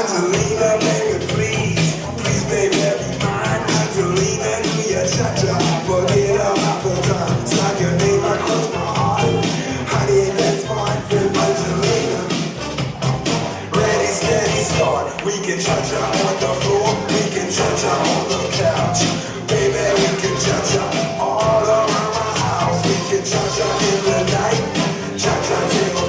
Angelina, baby, please, please, baby, be mine. Angelina, do ya cha-cha, forget about the time. Slide your name across my heart, honey, that's fine. Angelina, ready, steady, start. We can cha-cha on the floor, we can cha-cha on the couch. Baby, we can cha-cha all around my house. We can cha-cha in the night, cha-cha till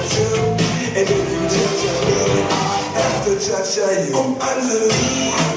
2. And if you cha-cha me, I have to cha-cha you. Oh, Angelina.